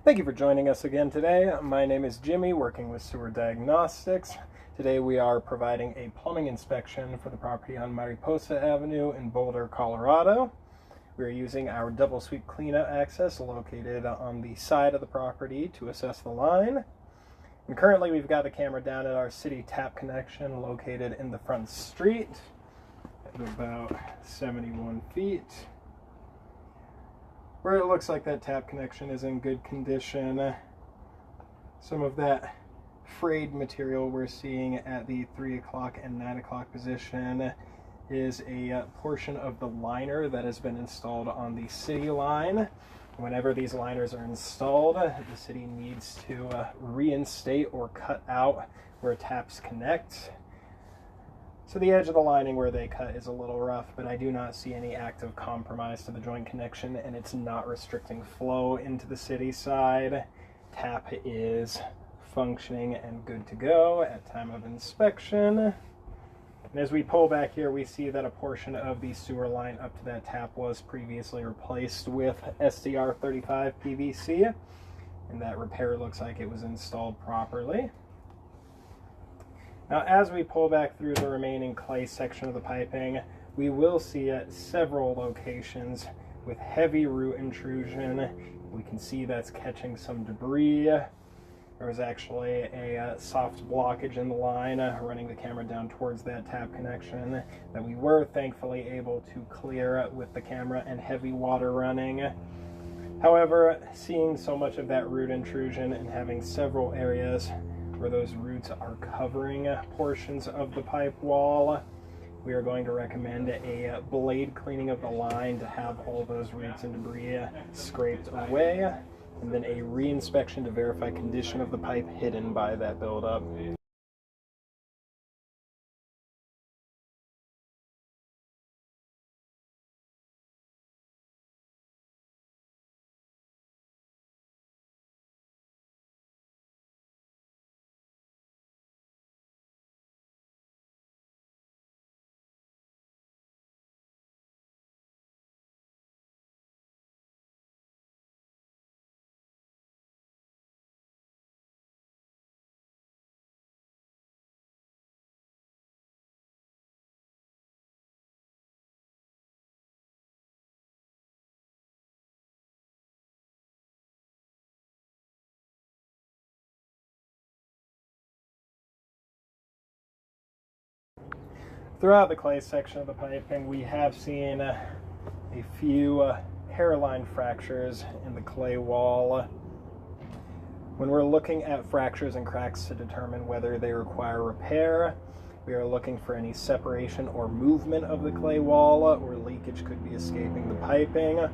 Thank you for joining us again today. My name is Jimmy, working with Sewer Diagnostics. Today we are providing a plumbing inspection for the property on Mariposa Avenue in Boulder, Colorado. We are using our double sweep cleanout access located on the side of the property to assess the line. And currently we've got the camera down at our city tap connection located in the front street at about 71 feet. Where it looks like that tap connection is in good condition. Some of that frayed material we're seeing at the 3 o'clock and 9 o'clock position is a portion of the liner that has been installed on the city line. Whenever these liners are installed, the city needs to reinstate or cut out where taps connect. So the edge of the lining where they cut is a little rough, but I do not see any active compromise to the joint connection, and it's not restricting flow into the city side. Tap is functioning and good to go at time of inspection. And as we pull back here, we see that a portion of the sewer line up to that tap was previously replaced with SDR 35 PVC, and that repair looks like it was installed properly. Now, as we pull back through the remaining clay section of the piping, we will see at several locations with heavy root intrusion. We can see that's catching some debris. There was actually a soft blockage in the line running the camera down towards that tap connection that we were thankfully able to clear with the camera and heavy water running. However, seeing so much of that root intrusion and having several areas where those roots are covering portions of the pipe wall, we are going to recommend a blade cleaning of the line to have all those roots and debris scraped away, and then a re-inspection to verify condition of the pipe hidden by that buildup. Throughout the clay section of the piping, we have seen a few hairline fractures in the clay wall. When we're looking at fractures and cracks to determine whether they require repair, we are looking for any separation or movement of the clay wall, or leakage could be escaping the piping,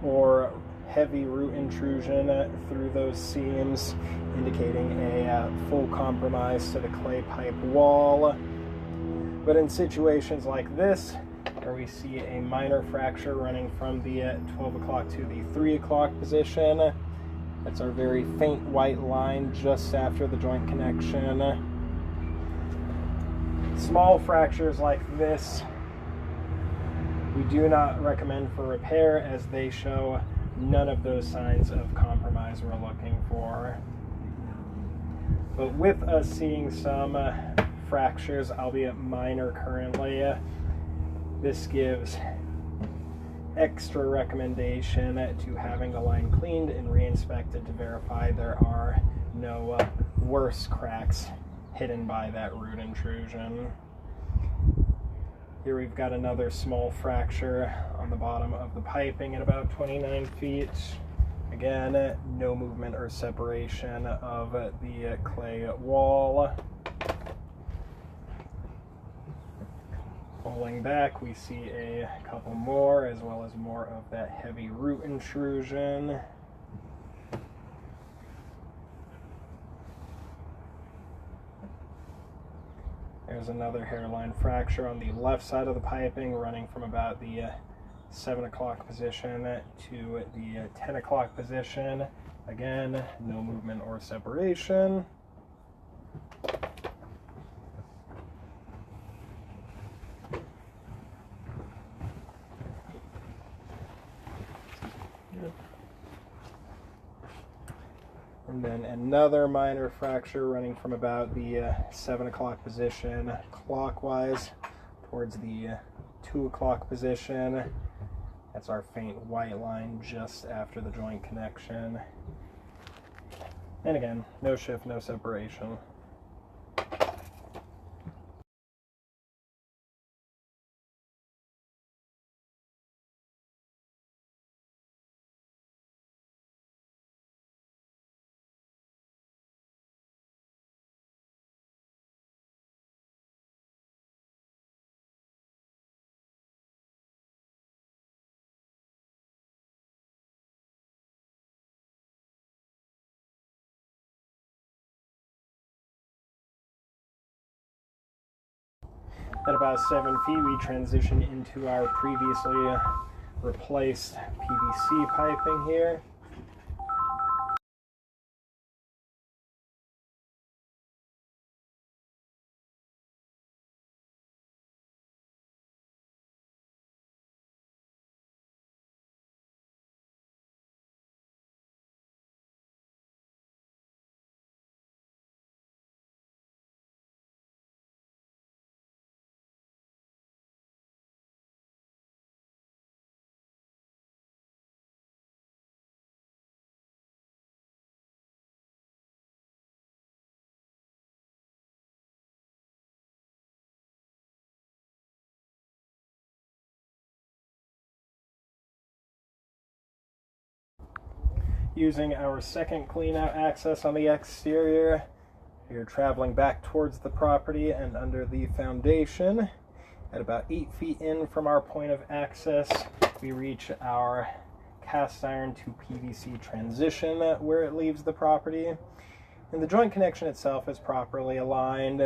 or heavy root intrusion through those seams, indicating a full compromise to the clay pipe wall. But in situations like this, where we see a minor fracture running from the 12 o'clock to the 3 o'clock position, that's our very faint white line just after the joint connection. Small fractures like this, we do not recommend for repair, as they show none of those signs of compromise we're looking for. But with us seeing some fractures, albeit minor currently, this gives extra recommendation to having the line cleaned and re-inspected to verify there are no worse cracks hidden by that root intrusion. Here we've got another small fracture on the bottom of the piping at about 29 feet. Again, no movement or separation of the clay wall. Pulling back, we see a couple more, as well as more of that heavy root intrusion. There's another hairline fracture on the left side of the piping, running from about the 7 o'clock position to the 10 o'clock position. Again, no movement or separation. And then another minor fracture running from about the 7 o'clock position clockwise towards the 2 o'clock position. That's our faint white line just after the joint connection. And again, no shift, no separation. At about 7 feet, we transition into our previously replaced PVC piping here. Using our second cleanout access on the exterior, we are traveling back towards the property and under the foundation. At about 8 feet in from our point of access, we reach our cast iron to PVC transition where it leaves the property. And the joint connection itself is properly aligned.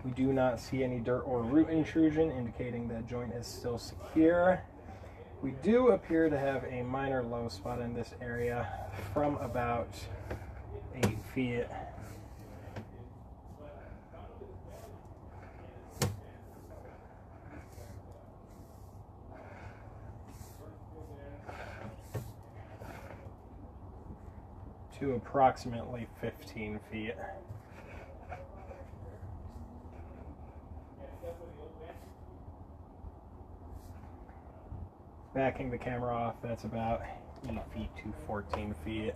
We do not see any dirt or root intrusion, indicating that joint is still secure. We do appear to have a minor low spot in this area from about 8 feet. To approximately 15 feet. Backing the camera off, that's about 8 feet to 14 feet.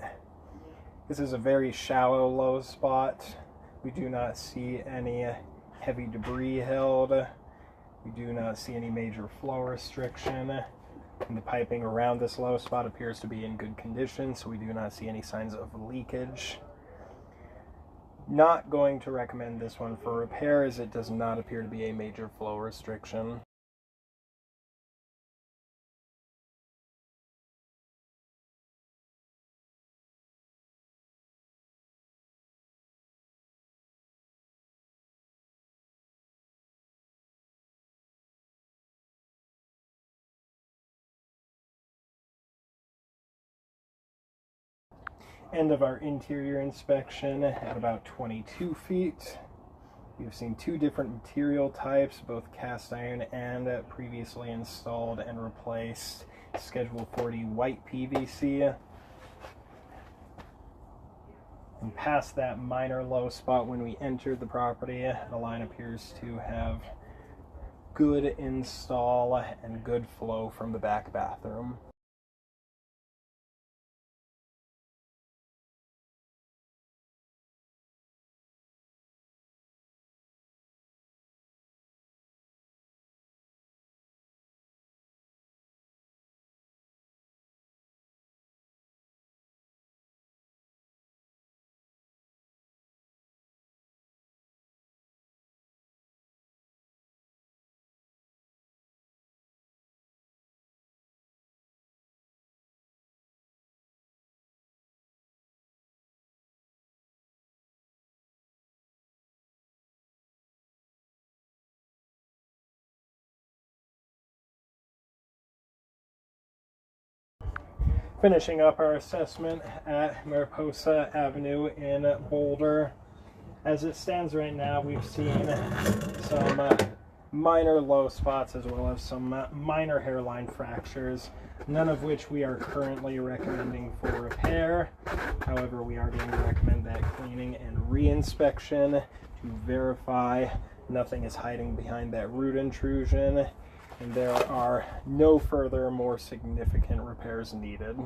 This is a very shallow low spot. We do not see any heavy debris held. We do not see any major flow restriction. And the piping around this low spot appears to be in good condition, so we do not see any signs of leakage. Not going to recommend this one for repair, as it does not appear to be a major flow restriction. End of our interior inspection at about 22 feet. We've seen 2 different material types, both cast iron and previously installed and replaced Schedule 40 white PVC. And past that minor low spot when we entered the property, the line appears to have good install and good flow from the back bathroom. Finishing up our assessment at Mariposa Avenue in Boulder. As it stands right now, we've seen some minor low spots as well as some minor hairline fractures, none of which we are currently recommending for repair. However, we are going to recommend that cleaning and re-inspection to verify nothing is hiding behind that root intrusion, and there are no further more significant repairs needed.